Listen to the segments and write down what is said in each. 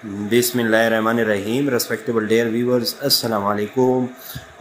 बिस्मिल्लाहिर्रहमानिर्रहीम। Respectable dare viewers, अस्सलाम वालेकुम।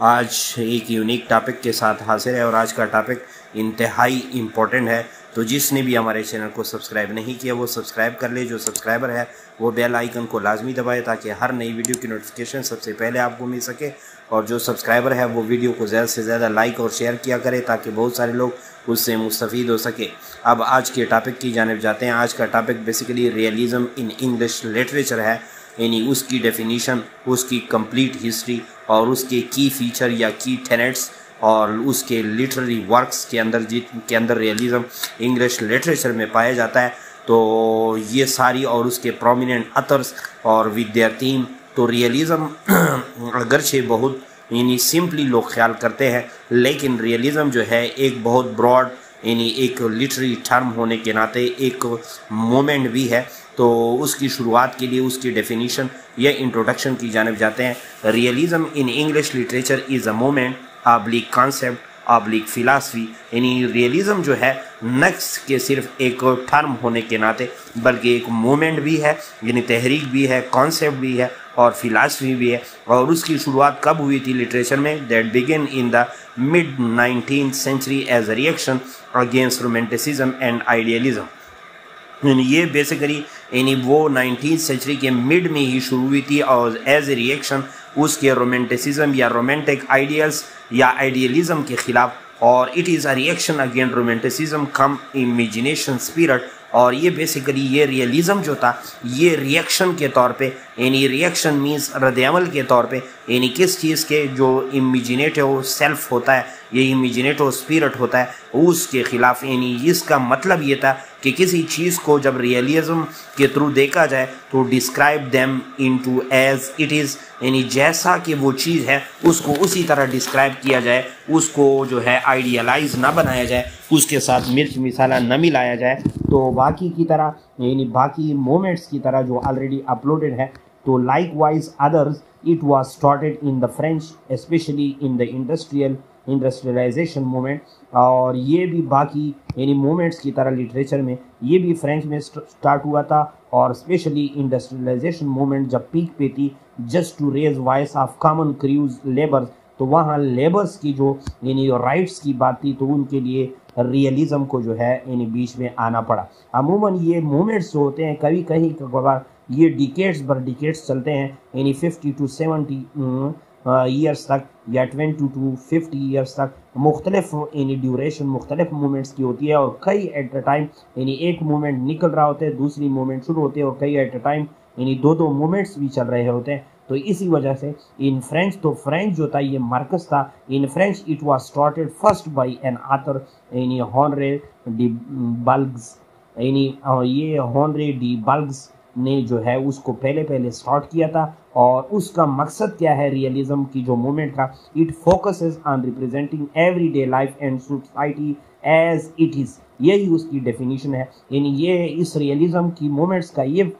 आज एक यूनिक टॉपिक के साथ हाजिर है और आज का टॉपिक इंतहाई इम्पोर्टेंट है। तो जिसने भी हमारे चैनल को सब्सक्राइब नहीं किया वो सब्सक्राइब कर ले। जो सब्सक्राइबर है वो बेल आइकन को लाजमी दबाए ताकि हर नई वीडियो की नोटिफिकेशन सबसे पहले आपको मिल सके। और जो सब्सक्राइबर है वो वीडियो को ज़्यादा से ज़्यादा लाइक और शेयर किया करे ताकि बहुत सारे लोग उससे मुस्तफ़ीद हो सके। अब आज के टॉपिक की जानिब जाते हैं। आज का topic basically realism in English literature है, यानी उसकी डेफिनीशन, उसकी कंप्लीट हिस्ट्री और उसके की फीचर या की टेनेट्स और उसके लिटरेरी वर्क्स के अंदर रियलिज़म इंग्लिश लिटरेचर में पाया जाता है। तो ये सारी और उसके प्रोमिनेंट अथर्स और विद देयर थीम। तो रियलिज़म अगरचे बहुत यानी सिंपली लोग ख्याल करते हैं, लेकिन रियलिज़म जो है एक बहुत ब्रॉड यानी एक लिटरेरी टर्म होने के नाते एक मोमेंट भी है। तो उसकी शुरुआत के लिए उसकी डेफिनीशन या इंट्रोडक्शन की जानिब जाते हैं। Realism in English literature is a moment oblique concept oblique philosophy. यानी रियलिज़म जो है नेक्स्ट के सिर्फ एक टर्म होने के नाते बल्कि एक मोमेंट भी है, यानी तहरीक भी है, कॉन्सेप्ट भी है और फिलासफी भी है। और उसकी शुरुआत कब हुई थी लिटरेचर में? That begin in the mid 19th century as a reaction against romanticism and idealism. ये बेसिकली यानी वो 19th सेंचुरी के मिड में ही शुरू हुई थी और एज ए रिएक्शन उसके रोमांटिसिज्म या रोमांटिक आइडियल्स या आइडियलिज्म के खिलाफ। और it is a reaction against romanticism come imagination spirit. और ये बेसिकली ये रियलिज़म जो था ये रिएक्शन के तौर पे, यानी रिएक्शन मीन्स रद्द-ए-अमल के तौर पे, यानी किस चीज़ के जो इमेजिनेटिव सेल्फ होता है, ये इमेजिनेटिव स्पिरिट होता है, उसके ख़िलाफ़। यानी इसका मतलब ये था कि किसी चीज़ को जब रियलिज़म के थ्रू देखा जाए तो describe them into as it is, यानी जैसा कि वो चीज़ है उसको उसी तरह डिस्क्राइब किया जाए, उसको जो है आइडियलाइज ना बनाया जाए, उसके साथ मिर्च मिसाला न मिलाया जाए। तो बाकी की तरह यानी बाकी मोमेंट्स की तरह जो ऑलरेडी अपलोडेड है। तो likewise others it was started in the French specially in the industrialisation movement. और ये भी बाकी यानी मोमेंट्स की तरह लिटरेचर में ये भी फ्रेंच में स्टार्ट हुआ था। और स्पेशली इंडस्ट्रियलाइजेशन मूवमेंट जब पीक पे थी, just to raise voice of common crews labours, तो वहाँ लेबर्स की जो यानी राइट्स की बात थी तो उनके लिए रियलिज़म को जो है यानी बीच में आना पड़ा। अमूमन ये मूवमेंट्स जो होते हैं कभी कहीं कभार ये डिकेड्स बर डिकेड्स चलते हैं, यानी 50 to 70 ईयर्स तक या 20 to 50 ईयर्स तक मुख्तलिफ यानी ड्यूरेशन मुख्तलिफ मूवमेंट्स की होती है। और कई एट अ टाइम यानी एक मूवमेंट निकल रहा होता है, दूसरी मूवमेंट शुरू होती है और कई एट अ टाइम यानी दो मूवमेंट्स भी चल रहे होते हैं। तो इसी वजह से इन फ्रेंच, तो फ्रेंच जो था ये मार्कस था। In French it was started first by an author यानी हॉनरे डी बल्ग्स, यानी ये हॉनरे डी बल्ग्स ने जो है उसको पहले स्टार्ट किया था। और उसका मकसद क्या है रियलिज़म की जो मूवमेंट का? It focuses on representing everyday life and society as it is, यही उसकी डेफिनेशन है। यानी ये इस रियलिज़म की मूवमेंट्स का ये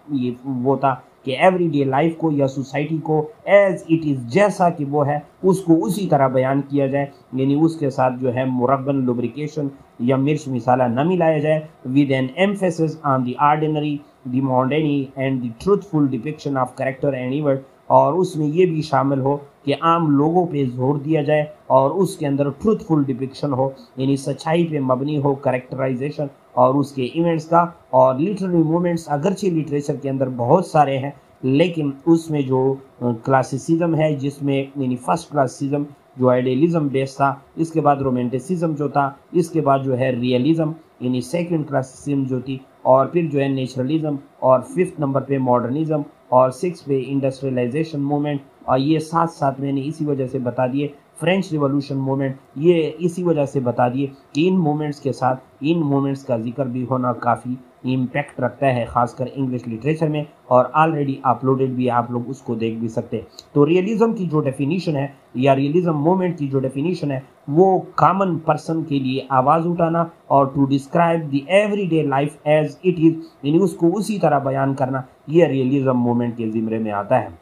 वो था कि एवरीडे लाइफ को या सोसाइटी को एज इट इज़, जैसा कि वो है उसको उसी तरह बयान किया जाए, यानी उसके साथ जो है मुरब्बन लुब्रिकेशन या मिर्च मिसाला न मिलाया जाए। With an emphasis on the ordinary the mundane and the truthful depiction of character and event. और उसमें ये भी शामिल हो कि आम लोगों पे जोर दिया जाए और उसके अंदर ट्रूथफुल डिपिक्शन हो, यानी सच्चाई पे मबनी हो कैरेक्टराइजेशन और उसके इवेंट्स का। और लिटरेरी मूवमेंट्स अगरचे लिटरेचर के अंदर बहुत सारे हैं, लेकिन उसमें जो क्लासिसिज्म है जिसमें यानी फर्स्ट क्लासिसिज्म जो आइडियलिज्म बेस्ड था, इसके बाद रोमांटिसिज्म जो था, इसके बाद जो है रियलिज्म यानी सेकंड क्लासिसिज्म जो थी, और फिर जो है नेचुरलिज्म, और 5th नंबर पे मॉडर्निज्म, और 6th पे इंडस्ट्रियलाइजेशन मूवमेंट। और ये साथ मैंने इसी वजह से बता दिए फ्रेंच रिवॉल्यूशन मूवमेंट, ये इसी वजह से बता दिए कि इन मूवमेंट्स के साथ इन मूवमेंट्स का जिक्र भी होना काफ़ी इम्पैक्ट रखता है खासकर इंग्लिश लिटरेचर में। और ऑलरेडी अपलोडेड भी, आप लोग उसको देख भी सकते हैं। तो रियलिज़म की जो डेफिनीशन है या रियलिज़म मूवमेंट की जो डेफिनीशन है वो कॉमन पर्सन के लिए आवाज़ उठाना और to describe the everyday life as it is, यानी उसको उसी तरह बयान करना, ये रियलिज़म मूवमेंट के ज़िम्मे में आता है।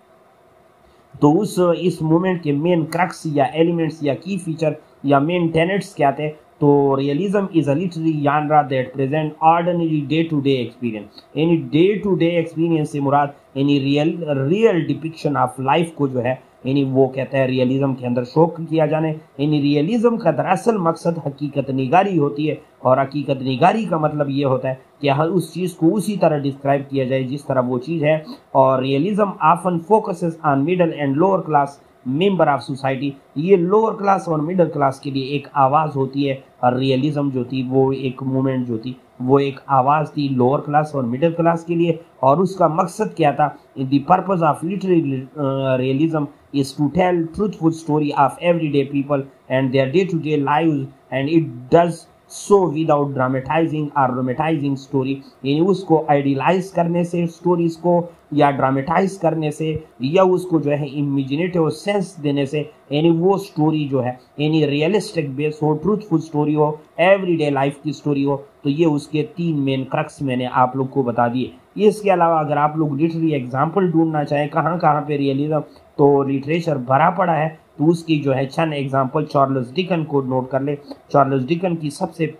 तो इस मूवमेंट के मेन क्रक्स या एलिमेंट्स या की फीचर या मेन टेनेट्स क्या थे? तो realism is a literary genre that present ordinary day to day experience. यानी डे टू डे एक्सपीरियंस से मुराद यानी रियल डिपिक्शन ऑफ लाइफ को जो है यानी वो कहता है रियलिज्म के अंदर शो किया जाने। यानी रियलिज्म का दरअसल मकसद हकीकत निगारी होती है, और हकीकत निगारी का मतलब ये होता है कि हर उस चीज़ को उसी तरह डिस्क्राइब किया जाए जिस तरह वो चीज़ है। और realism often focuses on middle and lower class member of society. ये लोअर क्लास और मिडिल क्लास के लिए एक आवाज़ होती है, और रियलिज्म जो थी वो एक मूवमेंट जो थी वो एक आवाज़ थी लोअर क्लास और मिडिल क्लास के लिए। और उसका मकसद क्या था? The purpose of literary realism is to tell truthful story of everyday people and their day-to-day lives, and it does so without dramatizing or romanticizing story। यानी उसको आइडियलाइज करने से स्टोरीज को, या ड्रामेटाइज करने से, या उसको जो है इमेजिनेटिव सेंस देने से, यानी वो स्टोरी जो है यानी रियलिस्टिक बेस हो, ट्रूथफुल स्टोरी हो, एवरीडे लाइफ की स्टोरी हो। तो ये उसके 3 मेन क्रक्स मैंने आप लोग को बता दिए। इसके अलावा अगर आप लोग लिटरेरी एग्जाम्पल ढूंढना चाहें कहाँ कहाँ पे रियलिज्म तो लिटरेचर भरा पड़ा है, तो उसकी जो है चंद एग्जाम्पल चार्ल्स डिकन को नोट कर ले। चार्ल्स डिकन की सबसे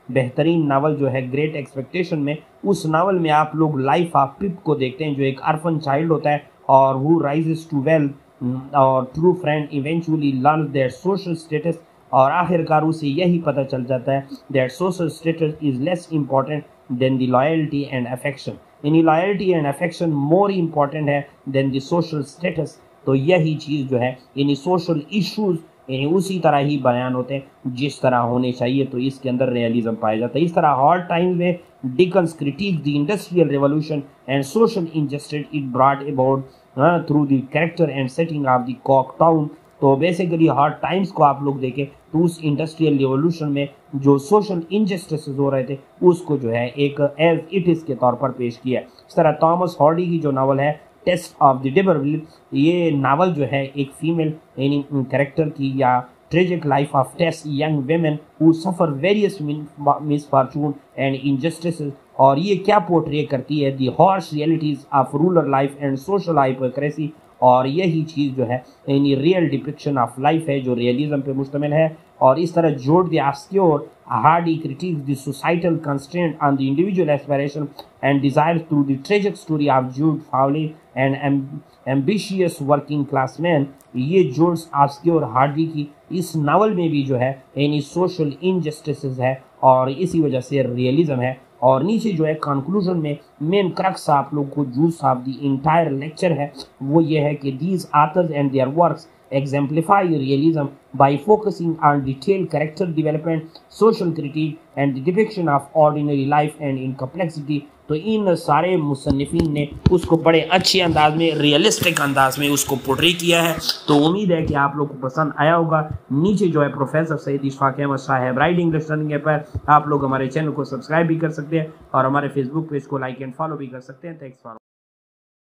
बेहतरीन नावल जो है ग्रेट एक्सपेक्टेशन में, उस नावल में आप लोग लाइफ ऑफ पिप को देखते हैं, जो एक अर्फन चाइल्ड होता है और हु राइजेस टू वेल्थ और true friend eventually learn their social status. और आखिरकार उसे यही पता चल जाता है that social status is less important than the loyalty and affection. यानी loyalty and affection more important है देन द सोशल स्टेटस। तो यही चीज़ जो है यानी सोशल इश्यूज यानी उसी तरह ही बयान होते हैं जिस तरह होने चाहिए, तो इसके अंदर रियलिज्म पाया जाता है। इस तरह हार्ड टाइम्स में Dickens critique the industrial revolution and social injustice it brought about through the character and setting of the Coketown. तो बेसिकली हार्ड टाइम्स को आप लोग देखें तो उस इंडस्ट्रियल रिवोल्यूशन में जो सोशल इनजस्टिस हो रहे थे उसको जो है एक एज इट इज़ के तौर पर पेश किया। इस तरह थॉमस हार्डी की जो नावल है टेस्ट ऑफ द डिबरविल, ये नावल जो है एक फीमेल यानी कैरेक्टर की या tragic life of Tess young women who suffer various misfortune and injustice. और ये क्या पोर्ट्रे करती है? The harsh realities of rural life and social hypocrisy. और यही चीज़ जो है यानी रियल डिपिक्शन ऑफ लाइफ है जो रियलिज्म पे मुश्तमिल है। और इस तरह Jude the obscure Hardy critiques the societal constraint on the individual aspiration and desire through the tragic story of Jude Fawley and ambitious working class man. ये George obscure Hardy की इस नावल में भी जो है यानी सोशल इनजस्टिस है, और इसी वजह से रियलिज्म है। और नीचे जो है कंक्लूजन में मेन क्रक्स आप लोग को juice of the entire lecture है वो ये है कि these authors and there works exemplify realism by focusing on detailed character development, social critique, and the depiction of ordinary life and in complexity। तो इन सारे मुसन्निफीन ने उसको बड़े अच्छे अंदाज में, रियलिस्टिक अंदाज में उसको पोर्ट्रे किया है। तो उम्मीद है कि आप लोग को पसंद आया होगा। नीचे जो है प्रोफेसर सईद इशफाक अहमद साहब राइटिंग लर्निंग ऐप पर आप लोग हमारे चैनल को सब्सक्राइब भी कर सकते हैं और हमारे फेसबुक पेज को लाइक एंड फॉलो भी कर सकते हैं। Thanks for